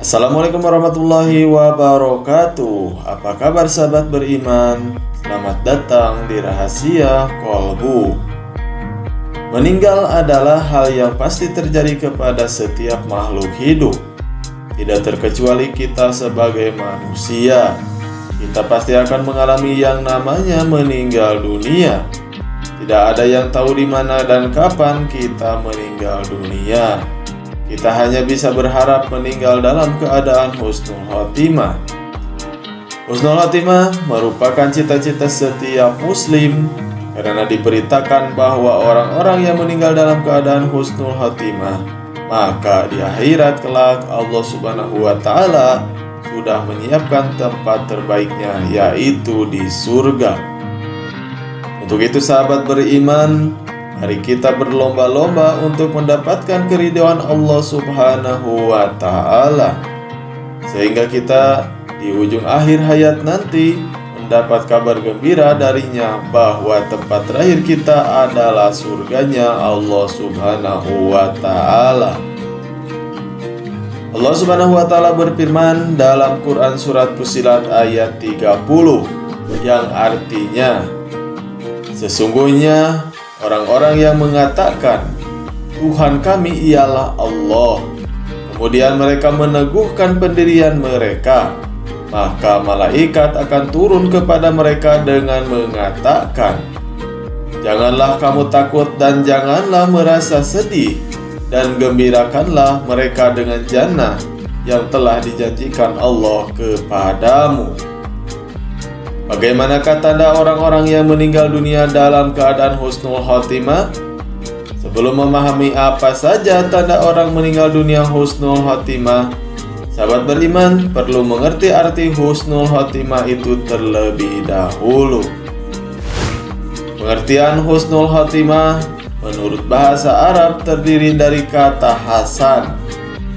Assalamualaikum warahmatullahi wabarakatuh. Apa kabar sahabat beriman? Selamat datang di Rahasia Kolbu. Meninggal adalah hal yang pasti terjadi kepada setiap makhluk hidup. Tidak terkecuali kita sebagai manusia. Kita pasti akan mengalami yang namanya meninggal dunia. Tidak ada yang tahu di mana dan kapan kita meninggal dunia. Kita hanya bisa berharap meninggal dalam keadaan husnul khotimah. Husnul khotimah merupakan cita-cita setiap muslim, karena diberitakan bahwa orang-orang yang meninggal dalam keadaan husnul khotimah, maka di akhirat kelak Allah Subhanahu wa Ta'ala sudah menyiapkan tempat terbaiknya, yaitu di surga. Untuk itu sahabat beriman, mari kita berlomba-lomba untuk mendapatkan keridhaan Allah Subhanahu wa Ta'ala, sehingga kita di ujung akhir hayat nanti mendapat kabar gembira darinya bahwa tempat terakhir kita adalah surganya Allah Subhanahu wa Ta'ala. Allah Subhanahu wa Ta'ala berfirman dalam Quran surat Fussilat ayat 30 yang artinya, sesungguhnya orang-orang yang mengatakan Tuhan kami ialah Allah, kemudian mereka meneguhkan pendirian mereka, maka malaikat akan turun kepada mereka dengan mengatakan, janganlah kamu takut dan janganlah merasa sedih, dan gembirakanlah mereka dengan jannah yang telah dijanjikan Allah kepadamu. Bagaimanakah tanda orang-orang yang meninggal dunia dalam keadaan husnul khotimah? Sebelum memahami apa saja tanda orang meninggal dunia husnul khotimah, sahabat beriman perlu mengerti arti husnul khotimah itu terlebih dahulu. Pengertian husnul khotimah menurut bahasa Arab terdiri dari kata hasan,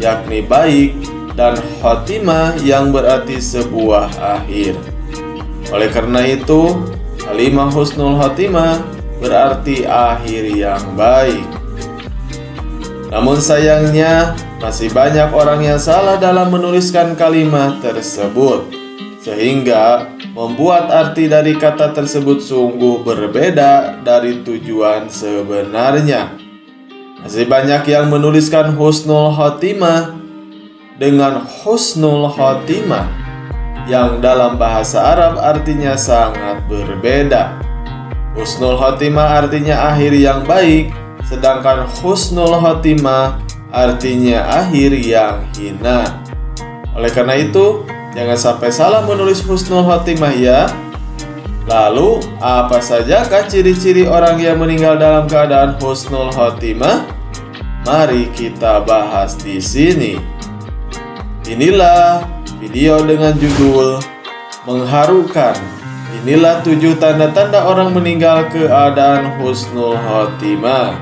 yakni baik, dan khotimah yang berarti sebuah akhir. Oleh karena itu, kalimat husnul khotimah berarti akhir yang baik. Namun sayangnya, masih banyak orang yang salah dalam menuliskan kalimat tersebut, sehingga membuat arti dari kata tersebut sungguh berbeda dari tujuan sebenarnya. Masih banyak yang menuliskan husnul khotimah dengan husnul khotimah, yang dalam bahasa Arab artinya sangat berbeda. Husnul khotimah artinya akhir yang baik, sedangkan husnul khotimah artinya akhir yang hina. Oleh karena itu, jangan sampai salah menulis husnul khotimah ya. Lalu, apa sajakah ciri-ciri orang yang meninggal dalam keadaan husnul khotimah? Mari kita bahas di sini. Inilah video dengan judul Mengharukan. Inilah 7 tanda-tanda orang meninggal keadaan husnul khotimah.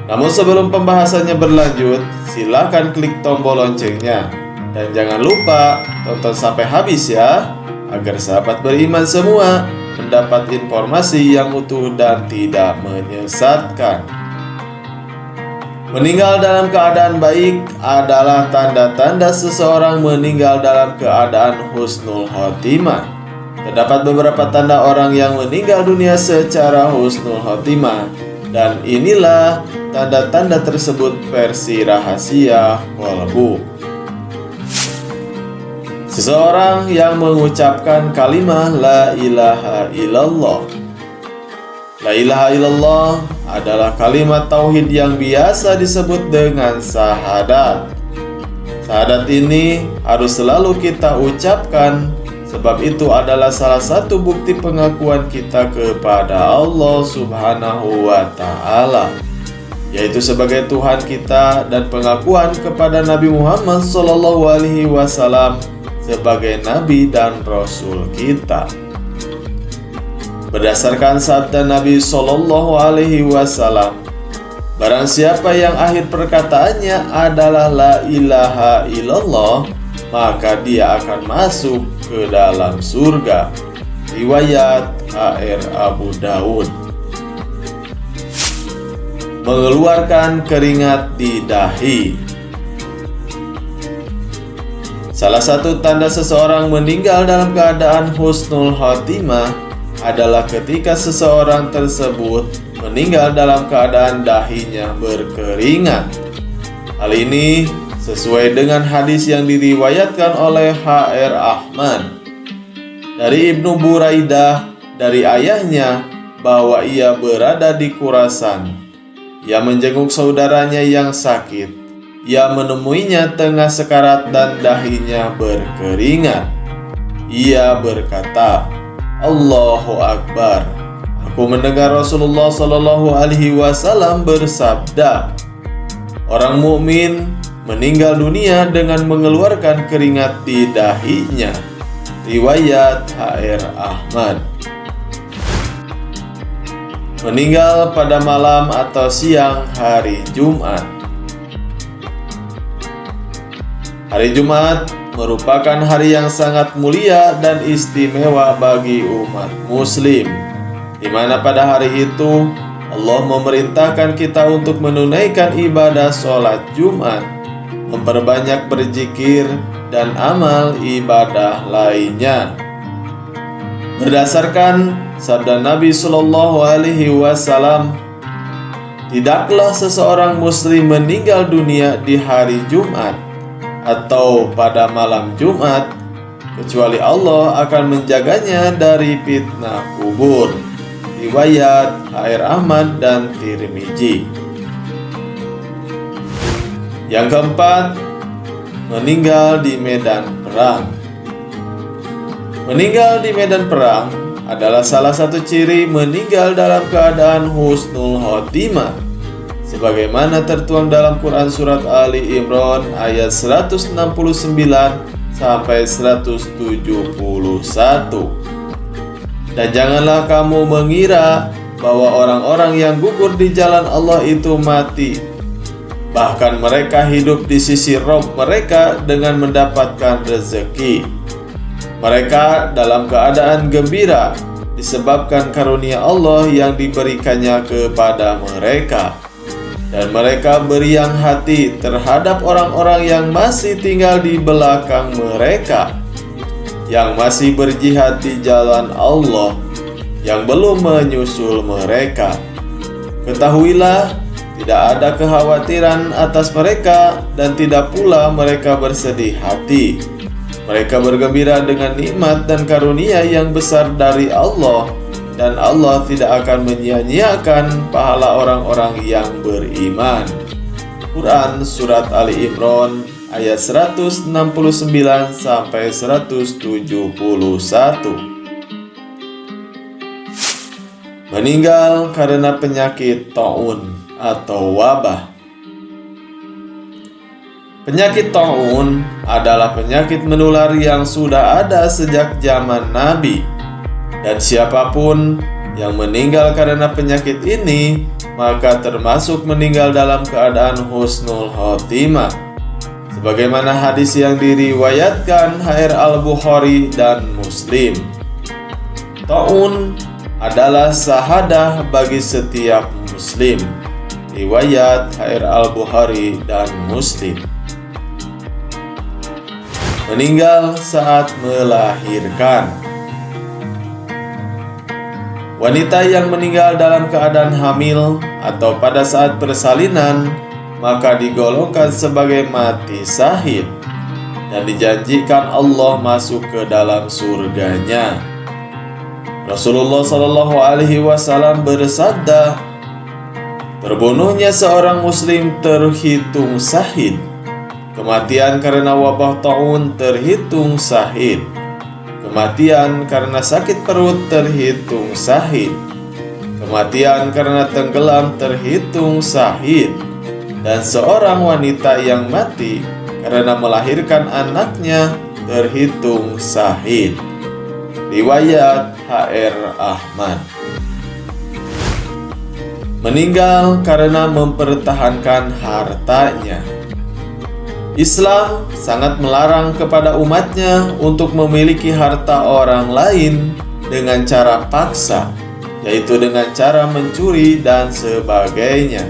Namun sebelum pembahasannya berlanjut, silakan klik tombol loncengnya. Dan jangan lupa tonton sampai habis ya, agar sahabat beriman semua mendapat informasi yang utuh dan tidak menyesatkan. Meninggal dalam keadaan baik adalah tanda-tanda seseorang meninggal dalam keadaan husnul khotimah. Terdapat beberapa tanda orang yang meninggal dunia secara husnul khotimah, dan inilah tanda-tanda tersebut versi Rahasia Kolbu. Seseorang yang mengucapkan kalimat La ilaha illallah. La ilaha illallah adalah kalimat tauhid yang biasa disebut dengan syahadat. Syahadat ini harus selalu kita ucapkan, sebab itu adalah salah satu bukti pengakuan kita kepada Allah Subhanahu wa Ta'ala, yaitu sebagai Tuhan kita, dan pengakuan kepada Nabi Muhammad SAW sebagai Nabi dan Rasul kita. Berdasarkan sabda Nabi SAW, barang siapa yang akhir perkataannya adalah La ilaha illallah, maka dia akan masuk ke dalam surga. Riwayat HR Abu Daud. mengeluarkan keringat di dahi. Salah satu tanda seseorang meninggal dalam keadaan husnul khotimah adalah ketika seseorang tersebut meninggal dalam keadaan dahinya berkeringat. Hal ini sesuai dengan hadis yang diriwayatkan oleh H.R. Ahmad dari Ibnu Buraidah dari ayahnya bahwa ia berada di Khurasan. Ia menjenguk saudaranya yang sakit. Ia menemuinya tengah sekarat dan dahinya berkeringat. Ia berkata, "Allahu Akbar. Aku mendengar Rasulullah Shallallahu Alaihi Wasallam bersabda, orang mukmin meninggal dunia dengan mengeluarkan keringat di dahinya." Riwayat H.R. Ahmad. Meninggal pada malam atau siang hari Jumat. Hari Jumat merupakan hari yang sangat mulia dan istimewa bagi umat muslim, di mana pada hari itu Allah memerintahkan kita untuk menunaikan ibadah sholat Jumat, memperbanyak berzikir dan amal ibadah lainnya. Berdasarkan sabda Nabi Shallallahu Alaihi Wasallam, tidaklah seseorang muslim meninggal dunia di hari Jumat atau pada malam Jumat kecuali Allah akan menjaganya dari fitnah kubur. Riwayat H.R. Ahmad dan Tirmizi. Yang keempat, meninggal di medan perang. Meninggal di medan perang adalah salah satu ciri meninggal dalam keadaan husnul khotimah, sebagaimana tertuang dalam Quran Surat Ali Imran ayat 169 sampai 171. Dan janganlah kamu mengira bahwa orang-orang yang gugur di jalan Allah itu mati. Bahkan mereka hidup di sisi Rabb mereka dengan mendapatkan rezeki. Mereka dalam keadaan gembira disebabkan karunia Allah yang diberikannya kepada mereka. Dan mereka beriang hati terhadap orang-orang yang masih tinggal di belakang mereka, yang masih berjihad di jalan Allah, yang belum menyusul mereka. Ketahuilah, tidak ada kekhawatiran atas mereka dan tidak pula mereka bersedih hati. Mereka bergembira dengan nikmat dan karunia yang besar dari Allah, dan Allah tidak akan menyia-nyiakan pahala orang-orang yang beriman. Quran Surat Ali Imran ayat 169 sampai 171. Meninggal karena penyakit taun atau wabah. Penyakit taun adalah penyakit menular yang sudah ada sejak zaman Nabi. Dan siapapun yang meninggal karena penyakit ini, maka termasuk meninggal dalam keadaan husnul khotimah. Sebagaimana hadis yang diriwayatkan H.R. Al-Bukhari dan Muslim. Taun adalah sahadah bagi setiap muslim. Riwayat H.R. Al-Bukhari dan Muslim. Meninggal saat melahirkan. Wanita yang meninggal dalam keadaan hamil atau pada saat persalinan maka digolongkan sebagai mati syahid dan dijanjikan Allah masuk ke dalam surganya. Rasulullah Shallallahu Alaihi Wasallam bersabda, terbunuhnya seorang muslim terhitung syahid. Kematian karena wabah taun terhitung syahid. Kematian karena sakit perut terhitung syahid. Kematian karena tenggelam terhitung syahid. Dan seorang wanita yang mati karena melahirkan anaknya terhitung syahid. Riwayat H.R. Ahmad. Meninggal karena mempertahankan hartanya. Islam sangat melarang kepada umatnya untuk memiliki harta orang lain dengan cara paksa, yaitu dengan cara mencuri dan sebagainya.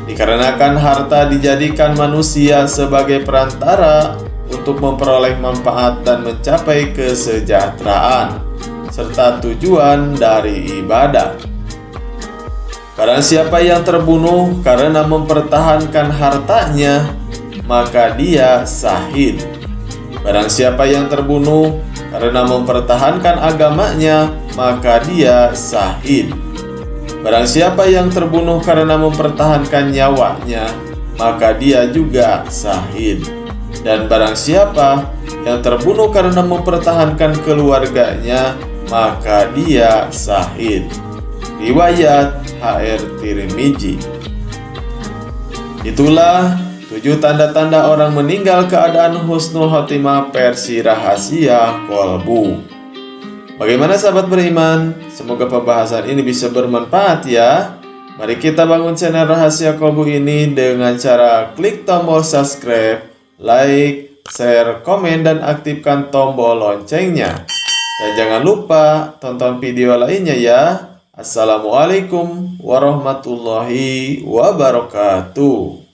Dikarenakan harta dijadikan manusia sebagai perantara untuk memperoleh manfaat dan mencapai kesejahteraan, serta tujuan dari ibadah. Barang siapa yang terbunuh karena mempertahankan hartanya, maka dia syahid. Barang siapa yang terbunuh karena mempertahankan agamanya, maka dia syahid. Barang siapa yang terbunuh karena mempertahankan nyawanya, maka dia juga syahid. Dan barang siapa yang terbunuh karena mempertahankan keluarganya, maka dia syahid. Riwayat HR Tirmidzi. Itulah 7 tanda-tanda orang meninggal keadaan husnul khotimah versi rahasia kolbu. Bagaimana sahabat beriman? Semoga pembahasan ini bisa bermanfaat ya. Mari kita bangun channel Rahasia Kolbu ini dengan cara klik tombol subscribe, like, share, komen, dan aktifkan tombol loncengnya. Dan jangan lupa tonton video lainnya ya. Assalamualaikum warahmatullahi wabarakatuh.